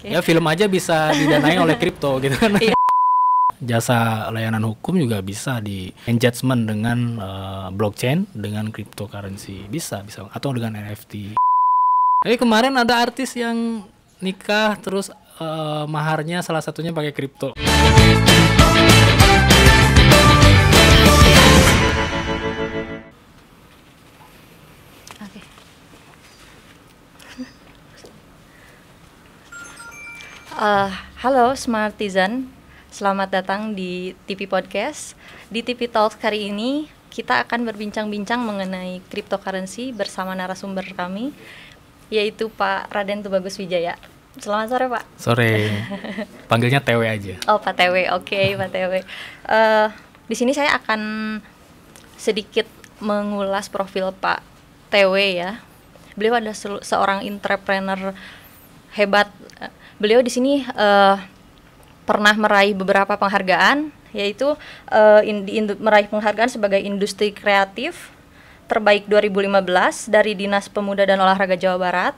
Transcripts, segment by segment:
Ya film aja bisa didanai oleh kripto gitu kan. Jasa layanan hukum juga bisa di engagement dengan blockchain, dengan cryptocurrency, bisa atau dengan NFT. Tapi kemarin ada artis yang nikah terus maharnya salah satunya pakai kripto. Halo Smartisan, selamat datang di TV Podcast. Di TV Talks kali ini kita akan berbincang-bincang mengenai cryptocurrency bersama narasumber kami, yaitu Pak Raden Tubagus Wijaya. Selamat sore Pak. Sore, panggilnya TW aja. Oh Pak TW, oke Pak TW. Di sini saya akan sedikit mengulas profil Pak TW ya. Beliau adalah seorang entrepreneur hebat. Beliau di sini pernah meraih beberapa penghargaan, yaitu meraih penghargaan sebagai industri kreatif terbaik 2015 dari Dinas Pemuda dan Olahraga Jawa Barat.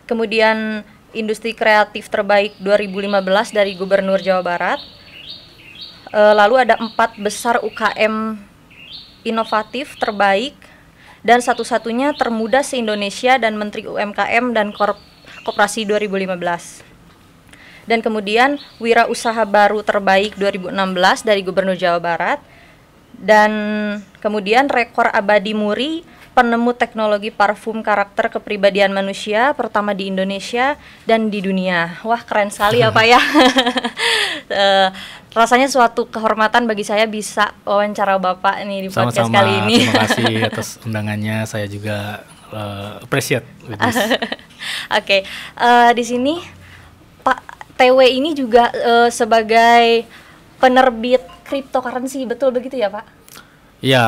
Kemudian industri kreatif terbaik 2015 dari Gubernur Jawa Barat. Lalu ada 4 besar UKM inovatif terbaik dan satu-satunya termuda se-Indonesia dan Menteri UMKM dan Koperasi 2015. Dan kemudian wirausaha baru terbaik 2016 dari Gubernur Jawa Barat. Dan kemudian rekor abadi Muri, penemu teknologi parfum karakter kepribadian manusia pertama di Indonesia dan di dunia. Wah, keren sekali ya Pak ya. Rasanya suatu kehormatan bagi saya bisa wawancara Bapak nih di podcast kali ini. Terima kasih atas undangannya, saya juga appreciate. Oke, di sini Pak TW ini juga sebagai penerbit cryptocurrency, betul begitu ya Pak? Ya,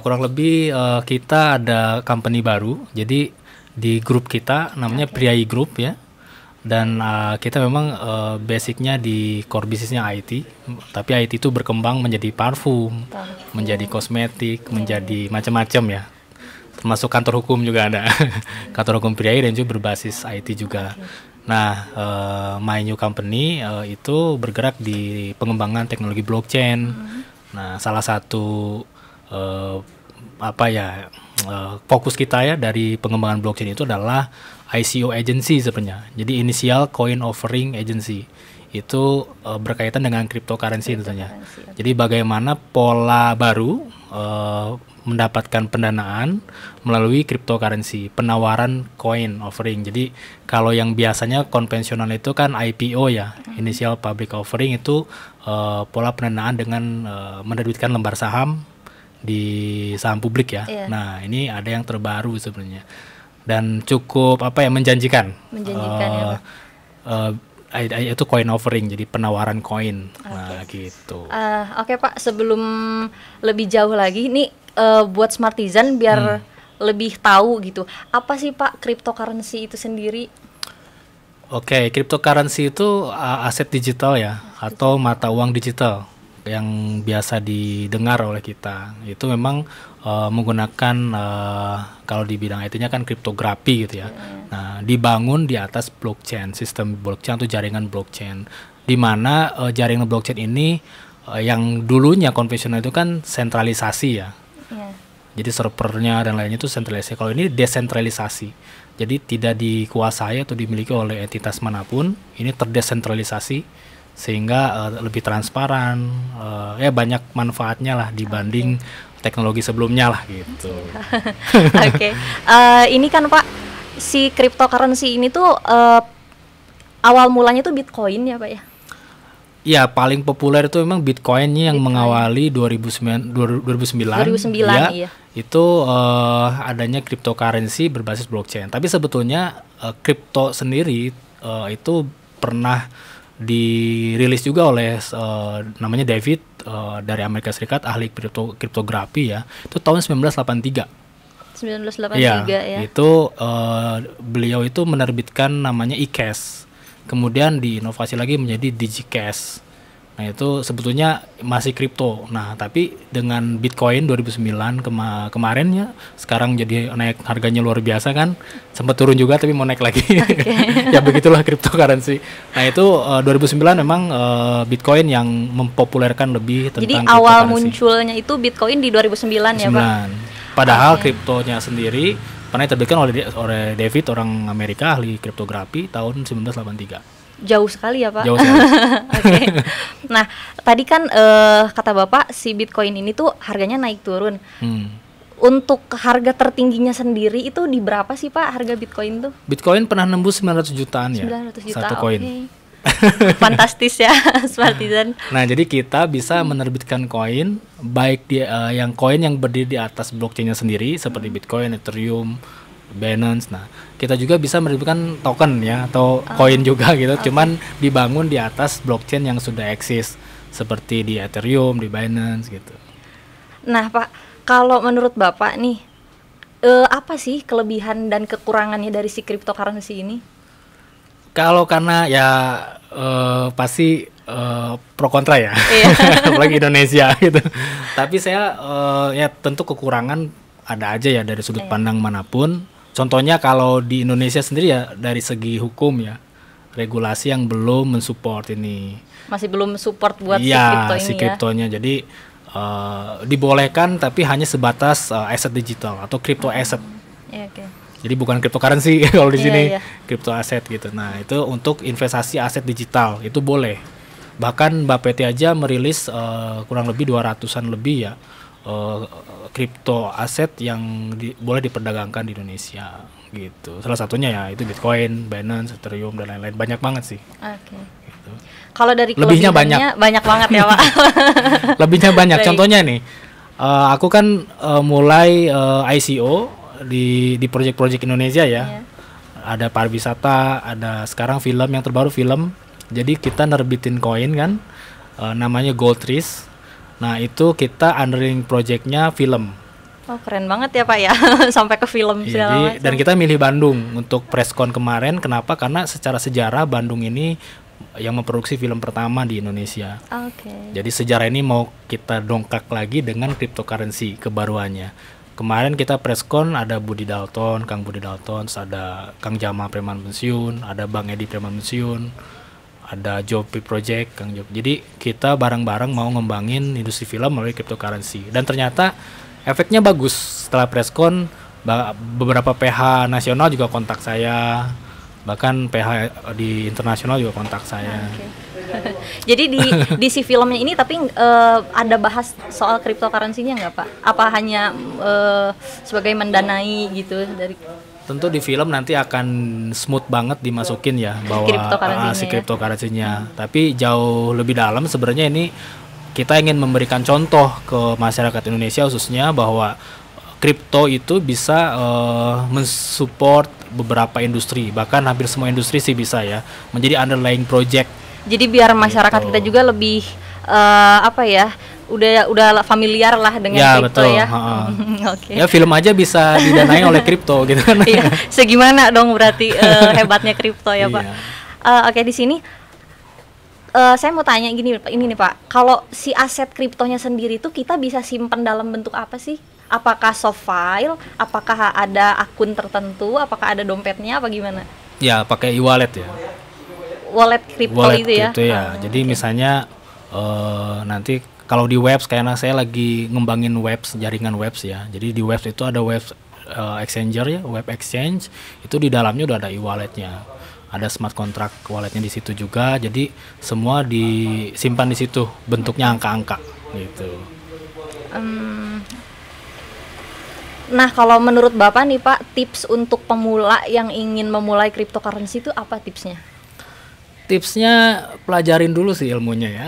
kurang lebih kita ada company baru, jadi di grup kita namanya Priai Group ya, dan kita memang basicnya di core bisnisnya IT, tapi IT itu berkembang menjadi parfum, menjadi kosmetik, menjadi macam-macam ya. Termasuk kantor hukum juga ada, kantor hukum Priai dan juga berbasis IT juga. Nah, My New Company itu bergerak di pengembangan teknologi blockchain. Nah, salah satu fokus kita ya dari pengembangan blockchain itu adalah ICO agency sebenarnya. Jadi Initial Coin Offering Agency itu berkaitan dengan cryptocurrency tentunya. Jadi bagaimana pola baru mendapatkan pendanaan melalui cryptocurrency, penawaran coin offering. Jadi kalau yang biasanya konvensional itu kan IPO ya, Initial Public Offering itu pola pendanaan dengan menerbitkan lembar saham di saham publik ya. Yeah. Nah, ini ada yang terbaru sebenarnya dan cukup menjanjikan. Menjanjikan ya Pak. Itu coin offering, jadi penawaran koin. Nah gitu. Oke Pak, sebelum lebih jauh lagi nih buat Smartisan biar lebih tahu gitu, apa sih Pak cryptocurrency itu sendiri? Oke, cryptocurrency itu aset digital ya, atau mata uang digital yang biasa didengar oleh kita. Itu memang menggunakan kalau di bidang IT-nya kan kriptografi gitu ya. Nah, dibangun di atas blockchain, sistem blockchain atau jaringan blockchain. Di mana jaringan blockchain ini yang dulunya konvensional itu kan sentralisasi ya. Jadi servernya dan lainnya itu sentralisasi. Kalau ini desentralisasi. Jadi tidak dikuasai atau dimiliki oleh entitas manapun. Ini terdesentralisasi sehingga lebih transparan. Ya banyak manfaatnya lah dibanding teknologi sebelumnya lah gitu. Oke. Ini kan Pak, si cryptocurrency ini tuh awal mulanya tuh Bitcoin ya Pak ya? Ya, paling populer itu memang Bitcoin-nya yang mengawali 2009 ya, iya. Itu adanya cryptocurrency berbasis blockchain. Tapi sebetulnya kripto sendiri itu pernah dirilis juga oleh namanya David dari Amerika Serikat, ahli kriptografi ya. Itu tahun 1983. 1983 ya. Itu beliau itu menerbitkan namanya eCash. Kemudian diinovasi lagi menjadi DigiCash. Nah itu sebetulnya masih kripto. Nah tapi dengan Bitcoin 2009 kemarin ya, sekarang jadi naik harganya luar biasa kan, sempat turun juga tapi mau naik lagi. Ya begitulah cryptocurrency. Nah itu 2009 memang Bitcoin yang mempopulerkan lebih tentang Jadi awal munculnya itu Bitcoin di 2009 ya Pak? Padahal kriptonya sendiri pernah diterbitkan oleh David, orang Amerika, ahli kriptografi, tahun 1983. Jauh sekali ya Pak. Jauh sekali. Oke. Nah tadi kan kata Bapak si Bitcoin ini tuh harganya naik turun. Untuk harga tertingginya sendiri itu di berapa sih Pak harga Bitcoin tuh? Bitcoin pernah nembus 900 jutaan ya. 900 juta. Satu koin. Okay. Fantastis ya, Spartisan. Nah jadi kita bisa menerbitkan koin, baik yang koin yang berdiri di atas blockchainnya sendiri seperti Bitcoin, Ethereum, Binance. Nah, kita juga bisa menerbitkan token ya atau koin juga gitu. Cuman dibangun di atas blockchain yang sudah eksis seperti di Ethereum, di Binance gitu. Nah, Pak, kalau menurut Bapak nih apa sih kelebihan dan kekurangannya dari si cryptocurrency ini? Kalau karena ya pasti pro kontra ya. Apalagi Indonesia gitu. Tapi saya ya tentu kekurangan ada aja ya dari sudut pandang manapun. Contohnya kalau di Indonesia sendiri ya dari segi hukum ya, regulasi yang belum mensupport ini. Masih belum support buat si kriptonya. Jadi dibolehkan tapi hanya sebatas aset digital atau crypto asset. Jadi bukan cryptocurrency kalau di sini, crypto asset gitu. Nah, itu untuk investasi aset digital itu boleh. Bahkan Bapeti aja merilis kurang lebih 200-an lebih ya kripto aset yang boleh diperdagangkan di Indonesia gitu. Salah satunya ya itu Bitcoin, Binance, Ethereum dan lain-lain, banyak banget sih. Oke. Gitu. Kalau dari lebihnya banyak banget ya Pak. Lebihnya banyak. Contohnya nih, aku kan mulai ICO di project-project Indonesia ya. Ada pariwisata, ada sekarang film yang terbaru film. Jadi kita nerbitin koin kan, namanya Gold Trees. Nah itu kita underling projectnya film. Oh keren banget ya Pak ya, sampai ke film segala macam. Dan kita milih Bandung untuk preskon kemarin. Kenapa? Karena secara sejarah Bandung ini yang memproduksi film pertama di Indonesia. Jadi sejarah ini mau kita dongkak lagi dengan cryptocurrency kebaruannya. Kemarin kita preskon ada Budi Dalton, Kang Budi Dalton, ada Kang Jama Preman Pensiun, ada Bang Edi Preman Pensiun, ada Jopi Project, Kang Jopi. Jadi kita bareng-bareng mau ngembangin industri film melalui cryptocurrency. Dan ternyata efeknya bagus. Setelah preskon, beberapa PH nasional juga kontak saya, bahkan PH di internasional juga kontak saya. Jadi di si filmnya ini tapi ada bahas soal cryptocurrency-nya nggak Pak? Apa hanya sebagai mendanai gitu dari? Tentu di film nanti akan smooth banget dimasukin ya bahwa si cryptocurrency-nya. Tapi jauh lebih dalam sebenarnya ini kita ingin memberikan contoh ke masyarakat Indonesia khususnya bahwa kripto itu bisa mensupport beberapa industri, bahkan hampir semua industri sih bisa ya, menjadi underlying project. Jadi biar masyarakat kita juga lebih udah familiar lah dengan kripto ya. Ya film aja bisa didanai oleh kripto gitu kan. Iya, segimana dong berarti hebatnya kripto ya Pak. Oke, di sini saya mau tanya ini nih Pak, kalau si aset kriptonya sendiri tuh kita bisa simpan dalam bentuk apa sih? Apakah soft file? Apakah ada akun tertentu? Apakah ada dompetnya? Apa gimana? Ya pakai e-wallet ya. Wallet kripto itu ya. Jadi misalnya nanti kalau di webs, karena saya lagi ngembangin webs, jaringan webs ya. Jadi di webs itu ada web exchanger ya, web exchange. Itu di dalamnya udah ada e-walletnya. Ada smart contract walletnya di situ juga. Jadi semua disimpan di situ, bentuknya angka-angka gitu. Nah, kalau menurut Bapak nih Pak, tips untuk pemula yang ingin memulai cryptocurrency itu apa tipsnya? Tipsnya pelajarin dulu sih ilmunya ya.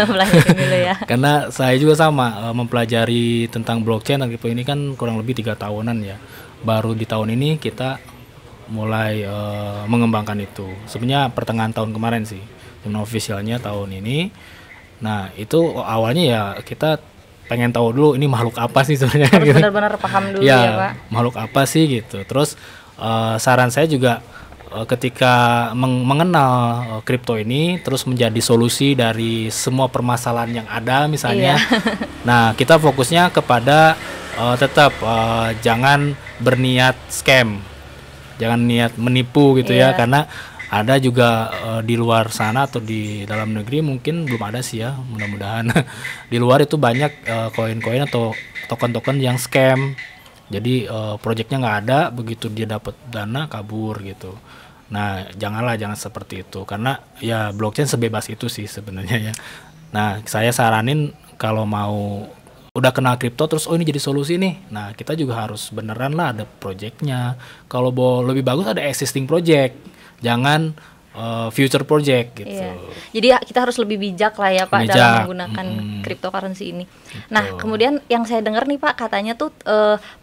Pelajarin dulu ya. Karena saya juga sama mempelajari tentang blockchain dan kripto ini kan kurang lebih 3 tahunan ya. Baru di tahun ini kita mulai mengembangkan itu. Sebenarnya pertengahan tahun kemarin sih, cuman officialnya tahun ini. Nah itu awalnya ya kita pengen tahu dulu ini makhluk apa sih sebenarnya. Harus benar-benar paham dulu ya Pak. Makhluk apa sih gitu. Terus saran saya juga ketika mengenal kripto ini terus menjadi solusi dari semua permasalahan yang ada misalnya. Nah, kita fokusnya kepada tetap jangan berniat scam, jangan niat menipu gitu ya, karena ada juga di luar sana atau di dalam negeri mungkin belum ada sih ya, mudah-mudahan di luar itu banyak koin-koin atau token-token yang scam. Jadi proyeknya nggak ada, begitu dia dapat dana kabur gitu. Nah, jangan seperti itu, karena ya blockchain sebebas itu sih sebenarnya ya. Nah, saya saranin kalau mau udah kenal kripto terus ini jadi solusi nih. Nah, kita juga harus beneran lah ada projectnya. Kalau lebih bagus ada existing project, jangan future project gitu. Iya. Jadi kita harus lebih bijak lah ya Pak dalam menggunakan cryptocurrency ini. Gitu. Nah, kemudian yang saya dengar nih Pak, katanya tuh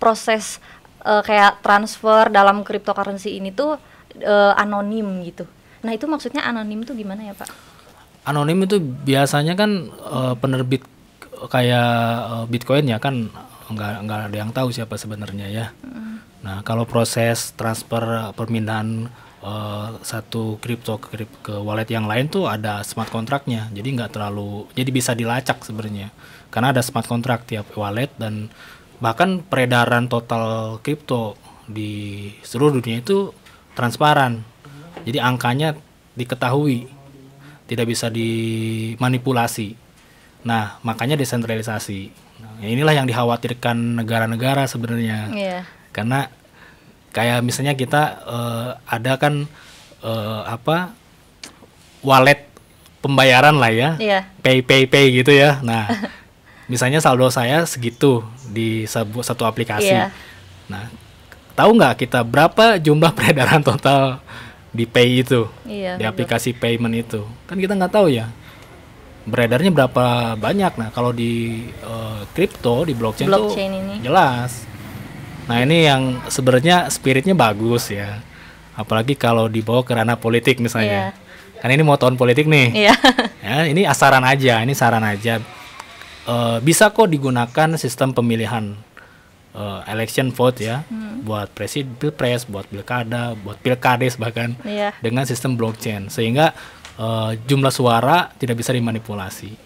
proses kayak transfer dalam cryptocurrency ini tuh anonim gitu. Nah, itu maksudnya anonim tuh gimana ya Pak? Anonim itu biasanya kan penerbit kayak Bitcoin ya kan nggak ada yang tahu siapa sebenarnya ya. Nah, kalau proses transfer permindahan satu kripto ke wallet yang lain tuh ada smart contract-nya, jadi jadi bisa dilacak sebenarnya karena ada smart contract tiap wallet, dan bahkan peredaran total kripto di seluruh dunia itu transparan, jadi angkanya diketahui, tidak bisa dimanipulasi. Nah, makanya desentralisasi. Nah, inilah yang dikhawatirkan negara-negara sebenarnya, karena kayak misalnya kita ada kan wallet pembayaran lah ya, pay gitu ya. Nah, misalnya saldo saya segitu di satu aplikasi. Nah, tahu nggak kita berapa jumlah peredaran total di pay itu, di aplikasi payment itu? Kan kita nggak tahu ya. Beredarnya berapa banyak. Nah, kalau di kripto, di blockchain tuh ini jelas. Nah, ini yang sebenarnya spiritnya bagus ya. Apalagi kalau dibawa ke ranah politik misalnya. Kan ini mau tahun politik nih. Ya, ini saran aja. Bisa kok digunakan sistem pemilihan election vote ya. Buat pilpres, buat pilkada, buat pilkades bahkan. Dengan sistem blockchain. Sehingga jumlah suara tidak bisa dimanipulasi.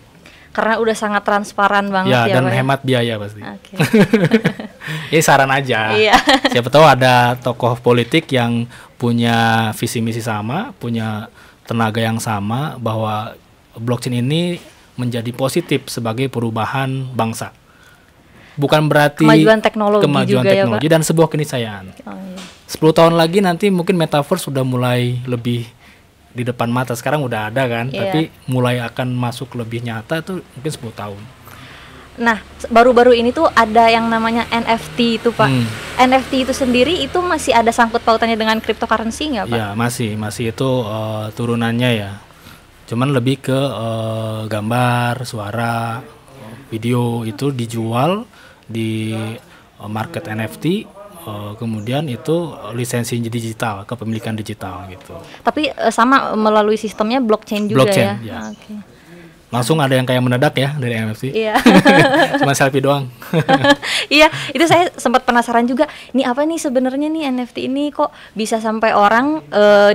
Karena udah sangat transparan banget ya, dan hemat biaya pasti. Ini saran aja. Siapa tahu ada tokoh politik yang punya visi misi sama, punya tenaga yang sama, bahwa blockchain ini menjadi positif sebagai perubahan bangsa. Bukan berarti kemajuan teknologi dan sebuah keniscayaan. 10 tahun lagi nanti mungkin metaverse sudah mulai lebih di depan mata, sekarang udah ada kan, tapi mulai akan masuk lebih nyata tuh mungkin 10 tahun. Nah, baru-baru ini tuh ada yang namanya NFT itu Pak. NFT itu sendiri itu masih ada sangkut pautannya dengan cryptocurrency nggak Pak? Ya masih itu turunannya ya. Cuman lebih ke gambar, suara, video itu dijual di market NFT. Kemudian itu lisensi digital, kepemilikan digital gitu. Tapi sama melalui sistemnya blockchain juga ya. Langsung ada yang kayak mendadak ya dari NFT. Cuma selfie doang. Iya, itu saya sempat penasaran juga. Ini apa nih sebenarnya nih NFT ini, kok bisa sampai orang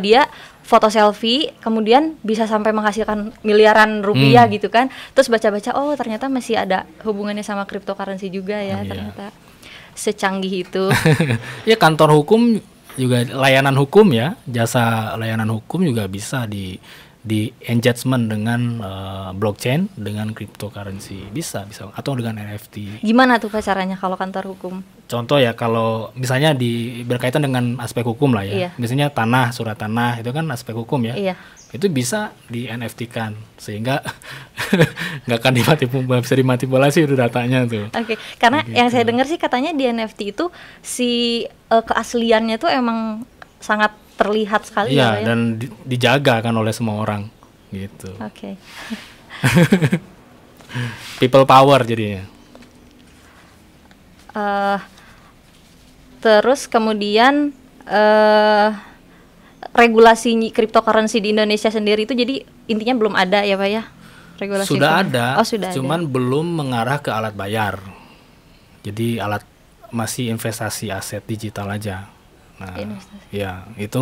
dia foto selfie kemudian bisa sampai menghasilkan miliaran rupiah gitu kan. Terus baca-baca, oh ternyata masih ada hubungannya sama cryptocurrency juga ya ternyata. Secanggih itu. Ya, kantor hukum juga, layanan hukum ya, jasa layanan hukum juga bisa di engagement dengan blockchain, dengan cryptocurrency bisa atau dengan NFT. Gimana tuh caranya kalau kantor hukum? Contoh ya, kalau misalnya berkaitan dengan aspek hukum lah ya. Misalnya surat tanah itu kan aspek hukum ya. Itu bisa di NFT-kan sehingga nggak akan bisa dimanipulasi itu datanya tuh. Karena yang saya dengar sih katanya di NFT itu si keasliannya tuh emang sangat terlihat sekali ya. Dan dijaga kan oleh semua orang gitu. People power jadinya. Terus kemudian regulasi cryptocurrency di Indonesia sendiri itu jadi intinya belum ada ya Pak ya? Regulasi sudah ada, sudah cuman belum mengarah ke alat bayar. Jadi masih investasi aset digital aja. Nah, ya itu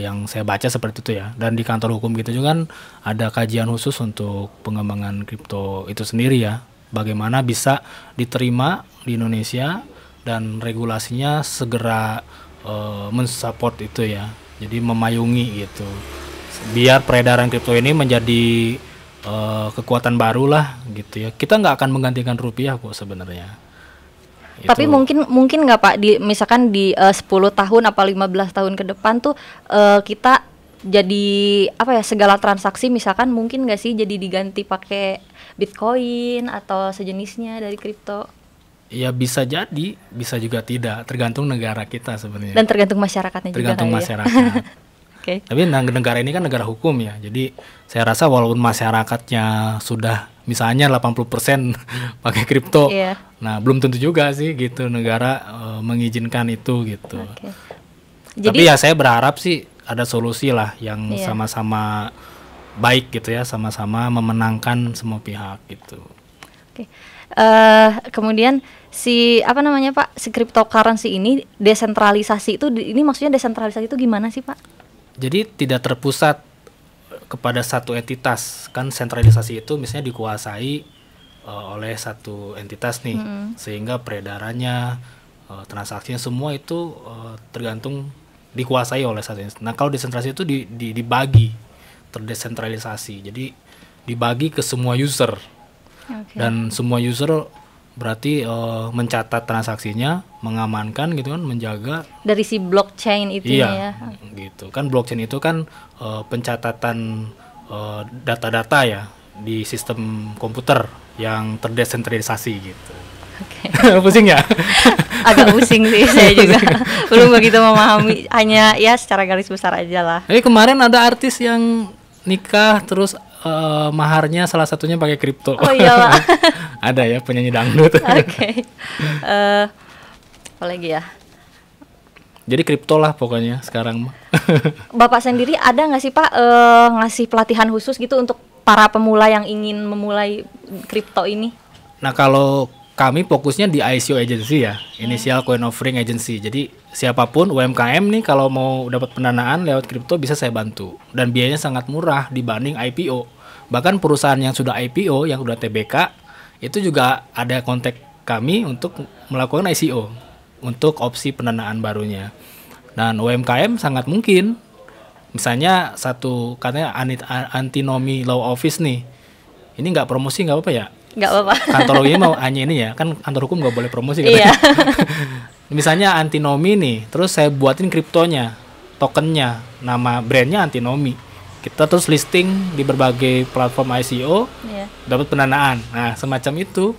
yang saya baca seperti itu ya. Dan di kantor hukum gitu juga kan ada kajian khusus untuk pengembangan kripto itu sendiri ya. Bagaimana bisa diterima di Indonesia dan regulasinya segera mensupport itu ya. Jadi memayungi gitu. Biar peredaran kripto ini menjadi kekuatan baru lah gitu ya. Kita nggak akan menggantikan rupiah kok sebenarnya. Tapi mungkin nggak Pak, misalkan di 10 tahun apa 15 tahun ke depan tuh kita jadi apa ya, segala transaksi misalkan mungkin nggak sih jadi diganti pakai Bitcoin atau sejenisnya dari kripto? Ya bisa jadi, bisa juga tidak, tergantung negara kita sebenarnya. Dan tergantung masyarakatnya tergantung juga masyarakat. Okay. Tapi negara ini kan negara hukum ya. Jadi saya rasa walaupun masyarakatnya sudah misalnya 80% pakai kripto. Yeah. Nah, belum tentu juga sih gitu negara mengizinkan itu gitu. Okay. Tapi ya saya berharap sih ada solusi lah yang sama-sama baik gitu ya, sama-sama memenangkan semua pihak gitu. Oke. Kemudian si apa namanya Pak, si cryptocurrency ini desentralisasi itu ini maksudnya desentralisasi itu gimana sih Pak? Jadi tidak terpusat kepada satu entitas. Kan sentralisasi itu misalnya dikuasai oleh satu entitas nih, sehingga peredarannya, transaksinya semua itu tergantung dikuasai oleh satu entitas. Nah kalau desentralisasi itu dibagi, terdesentralisasi. Jadi dibagi ke semua user. Okay. Dan semua user berarti mencatat transaksinya, mengamankan gitu kan, menjaga dari si blockchain itu ya. Gitu kan, blockchain itu kan pencatatan data-data ya di sistem komputer yang terdesentralisasi gitu. Oke. Pusing ya? Agak pusing sih saya juga. Belum begitu memahami, hanya ya secara garis besar aja lah. Kemarin ada artis yang nikah terus maharnya salah satunya pakai kripto. Oh iya Pak. Ada ya penyanyi dangdut. Oke. Apa lagi ya? Jadi kripto lah pokoknya sekarang. Bapak sendiri ada nggak sih Pak ngasih pelatihan khusus gitu untuk para pemula yang ingin memulai kripto ini? Nah kalau kami fokusnya di ICO agency ya, Initial Coin Offering Agency. Jadi siapapun UMKM nih kalau mau dapat pendanaan lewat kripto bisa saya bantu. Dan biayanya sangat murah dibanding IPO. Bahkan perusahaan yang sudah IPO, yang sudah TBK, itu juga ada kontak kami untuk melakukan ICO untuk opsi pendanaan barunya. Dan UMKM sangat mungkin, misalnya satu katanya antinomi law office nih, ini nggak promosi nggak apa-apa ya? Nggak apa-apa. Kantor hukum mau hanya ini ya, kan kantor hukum nggak boleh promosi kan? Iya. Misalnya antinomi nih, terus saya buatin kriptonya, tokennya, nama brandnya antinomi. Kita terus listing di berbagai platform ICO, dapat pendanaan. Nah semacam itu.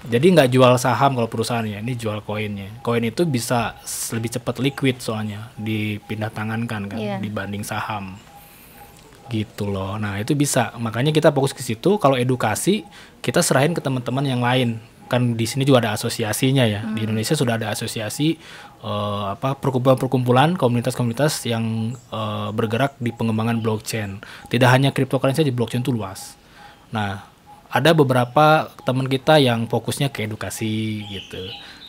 Jadi nggak jual saham kalau perusahaannya, ini jual koinnya. Koin itu bisa lebih cepat liquid soalnya, dipindah tangankan kan, dibanding saham. Gitu loh. Nah, itu bisa. Makanya kita fokus ke situ. Kalau edukasi, kita serahin ke teman-teman yang lain. Kan di sini juga ada asosiasinya ya. Di Indonesia sudah ada asosiasi perkumpulan-perkumpulan komunitas-komunitas yang bergerak di pengembangan blockchain. Tidak hanya cryptocurrency, di blockchain itu luas. Nah, ada beberapa teman kita yang fokusnya ke edukasi gitu.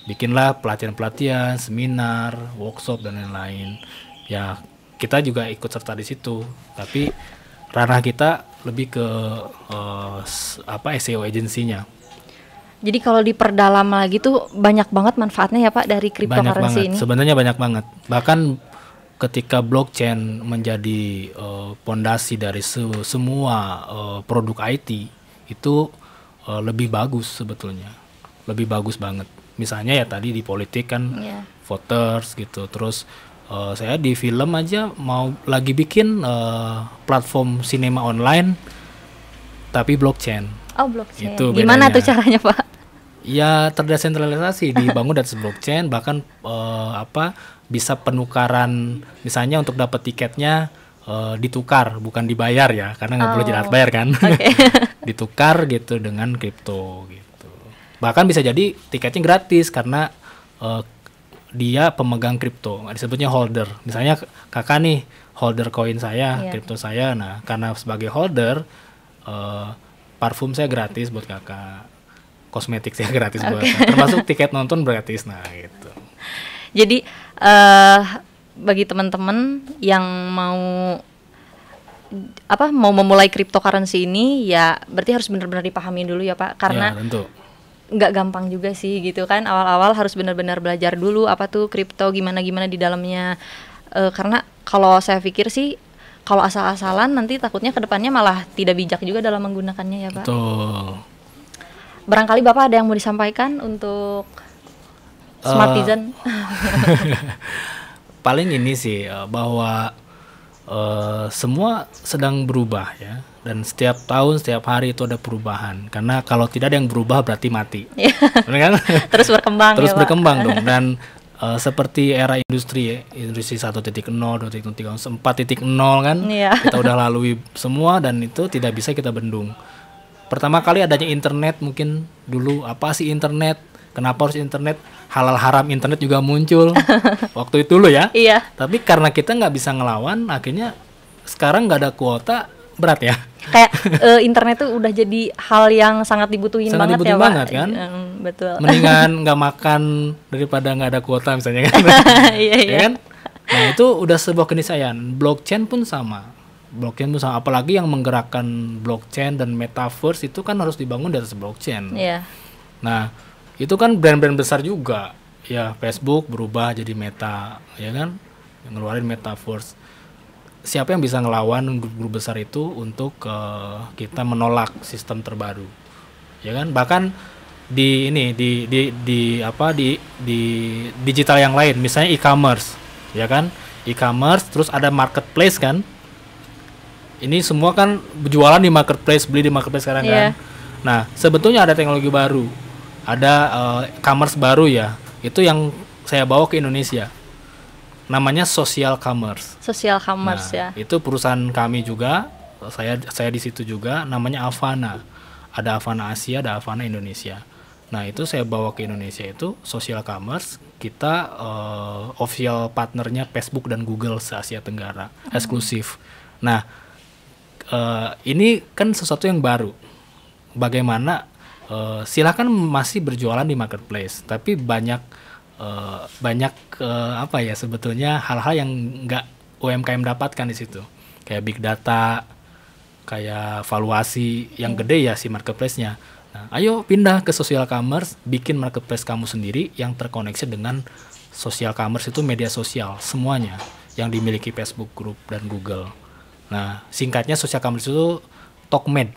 Bikinlah pelatihan-pelatihan, seminar, workshop dan lain-lain. Ya, kita juga ikut serta di situ. Tapi ranah kita lebih ke SEO agensinya. Jadi kalau diperdalam lagi tuh banyak banget manfaatnya ya Pak dari cryptocurrency ini. Sebenarnya banyak banget. Bahkan ketika blockchain menjadi pondasi dari semua produk IT itu lebih bagus sebetulnya. Lebih bagus banget. Misalnya ya tadi di politik kan voters gitu. Terus saya di film aja mau lagi bikin platform sinema online tapi blockchain. Oh blockchain. Itu gimana tuh caranya Pak? Ya terdesentralisasi, dibangun dari blockchain, bahkan bisa penukaran, misalnya untuk dapat tiketnya ditukar bukan dibayar ya, karena nggak boleh jelas bayar kan. Okay. Ditukar gitu dengan kripto gitu. Bahkan bisa jadi tiketnya gratis karena dia pemegang kripto, disebutnya holder. Misalnya kakak nih holder koin saya, kripto saya. Nah karena sebagai holder parfum saya gratis buat kakak, kosmetik saya gratis buat kakak, termasuk tiket nonton gratis. Nah gitu. Jadi bagi teman-teman yang mau memulai cryptocurrency ini, ya berarti harus benar-benar dipahami dulu ya Pak, karena Ya, tentu. nggak gampang juga sih gitu kan. Awal-awal harus benar-benar belajar dulu apa tuh kripto, gimana di dalamnya. Karena kalau saya pikir sih, kalau asal-asalan nanti takutnya kedepannya malah tidak bijak juga dalam menggunakannya ya Pak. Betul. Barangkali Bapak ada yang mau disampaikan untuk Smartizen? Paling ini sih bahwa semua sedang berubah ya, dan setiap tahun setiap hari itu ada perubahan, karena kalau tidak ada yang berubah berarti mati. Benar kan? Terus berkembang Terus ya, Pak? berkembang dong. Dan seperti era industri ya, industri 1.0, 2.0, 4.0 kan, Iya. kita udah lalui semua dan itu tidak bisa kita bendung. Pertama kali adanya internet, mungkin dulu apa sih internet, kenapa harus internet, halal haram internet juga muncul waktu itu loh ya. Iya. Tapi karena kita nggak bisa ngelawan, akhirnya sekarang nggak ada kuota, berat ya. Kayak internet tuh udah jadi hal yang sangat dibutuhin Sangat banget dibutuhin ya Pak. banget, kan? Betul. Mendingan nggak makan daripada nggak ada kuota misalnya kan. Iya, Ya kan? Nah itu udah sebuah keniscayaan. Blockchain pun sama. Apalagi yang menggerakkan blockchain dan metaverse itu kan harus dibangun di atas blockchain. Iya. Nah itu kan brand-brand besar juga. Ya Facebook berubah jadi Meta, ya kan? Yang ngeluarin metaverse. Siapa yang bisa ngelawan grup-grup besar itu untuk kita menolak sistem terbaru, ya kan? Bahkan di digital yang lain, misalnya e-commerce, ya kan? E-commerce, terus ada marketplace kan? Ini semua kan jualan di marketplace, beli di marketplace sekarang kan? Nah, sebetulnya ada teknologi baru, ada commerce baru ya. Itu yang saya bawa ke Indonesia. Namanya social commerce. Social commerce ya. Itu perusahaan kami juga, saya di situ juga, namanya Avana. Ada Avana Asia, ada Avana Indonesia. Nah, itu saya bawa ke Indonesia itu social commerce. Kita official partnernya Facebook dan Google se-Asia Tenggara, eksklusif. Nah, ini kan sesuatu yang baru. Bagaimana silakan masih berjualan di marketplace, tapi banyak sebetulnya hal-hal yang nggak UMKM dapatkan di situ, kayak big data, kayak valuasi yang gede ya si marketplace-nya. Nah, ayo pindah ke social commerce, bikin marketplace kamu sendiri yang terkoneksi dengan social commerce, itu media sosial semuanya yang dimiliki Facebook Group dan Google. Nah, singkatnya social commerce itu Tokmed.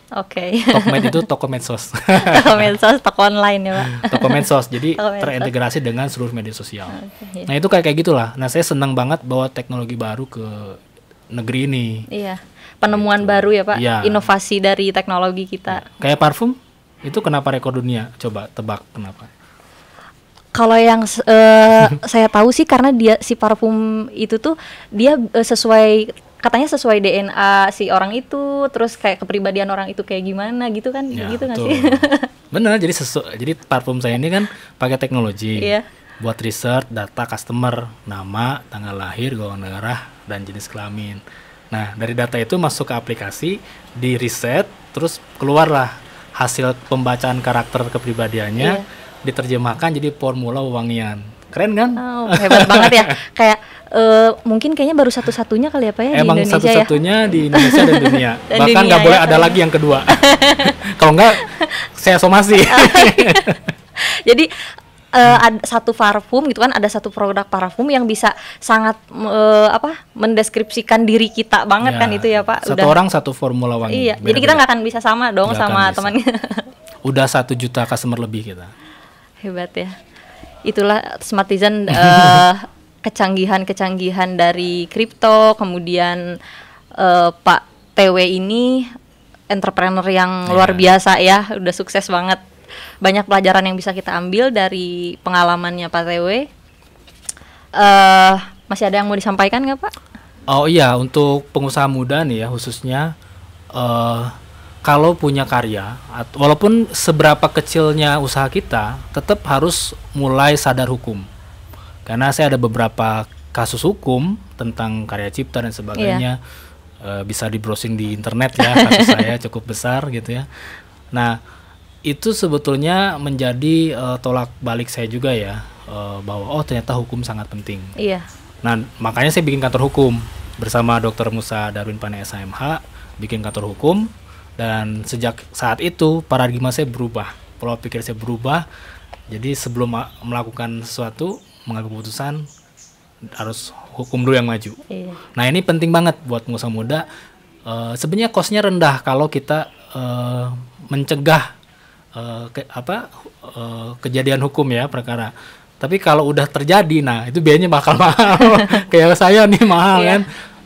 Oke. Tokmed itu toko medsos. Toko medsos, toko online ya Pak. Toko medsos, jadi Toko medsos. terintegrasi dengan seluruh media sosial. Okay, Nah itu kayak gitulah. Nah saya senang banget bawa teknologi baru ke negeri ini. Iya. Penemuan baru ya Pak. Iya. Inovasi dari teknologi kita. Kayak parfum, itu kenapa rekor dunia? Coba tebak kenapa? Kalau yang saya tahu sih karena si parfum itu tuh dia katanya sesuai DNA si orang itu, terus kayak kepribadian orang itu kayak gimana gitu kan, Ya, gitu nggak betul. sih? Bener, jadi parfum saya ini kan pakai teknologi. Iya. Buat research data customer, nama, tanggal lahir, golongan darah, dan jenis kelamin. Nah, dari data itu masuk ke aplikasi, di riset, terus keluarlah hasil pembacaan karakter kepribadiannya, diterjemahkan jadi formula wewangian. Keren kan? Oh, hebat banget ya. Kayak mungkin kayaknya baru satu-satunya kali ya Pak ya Emang di Indonesia satu-satunya di Indonesia dan dunia. Dan Bahkan dunia nggak boleh ya, ada kan? lagi yang kedua. Kalau nggak, saya somasi. Jadi ada satu parfum gitu kan, ada satu produk parfum yang bisa sangat mendeskripsikan diri kita banget kan itu ya Pak. Satu orang satu formula wangi. Iya, jadi kita nggak akan bisa sama dong Nggak sama akan bisa. temannya. Udah 1 juta customer lebih kita. Hebat ya. Itulah Smartizen, kecanggihan-kecanggihan dari kripto, kemudian Pak TW ini entrepreneur yang luar biasa ya, udah sukses banget. Banyak pelajaran yang bisa kita ambil dari pengalamannya Pak TW. Masih ada yang mau disampaikan nggak Pak? Oh iya, untuk pengusaha muda nih ya khususnya, kalau punya karya, walaupun seberapa kecilnya usaha kita, tetap harus mulai sadar hukum. Karena saya ada beberapa kasus hukum tentang karya cipta dan sebagainya. Bisa di browsing di internet ya, kasus saya cukup besar gitu ya. Nah, itu sebetulnya menjadi tolak balik saya juga ya. bahwa oh ternyata hukum sangat penting. Iya. Nah, makanya saya bikin kantor hukum bersama Dr. Musa Darwin Pane SHMH, bikin kantor hukum, dan sejak saat itu paradigma saya berubah, pola pikir saya berubah. Jadi sebelum melakukan sesuatu, mengambil keputusan, harus hukum dulu yang maju. Iya. Nah, ini penting banget buat pengusaha muda. Sebenarnya cost-nya rendah kalau kita mencegah kejadian hukum ya, perkara. Tapi kalau udah terjadi, nah itu biayanya bakal mahal. Kayak saya nih mahal kan.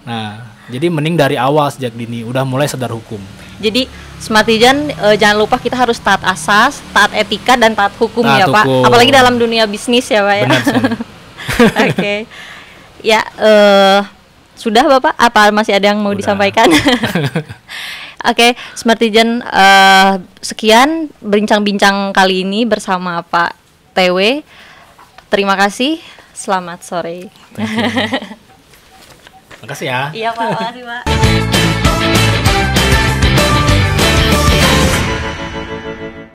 Nah, jadi mending dari awal sejak dini udah mulai sadar hukum. Jadi Smartijan, jangan lupa kita harus taat asas, taat etika, dan taat hukum Taat ya Pak. hukum. Apalagi dalam dunia bisnis ya Pak ya. Benar sekali. Oke. Ya, sudah Bapak, apa masih ada yang mau Udah. disampaikan? Oke, Smartijan, sekian bincang-bincang kali ini bersama Pak TW. Terima kasih, selamat sore. Makasih ya. Iya Pak, makasih Pak.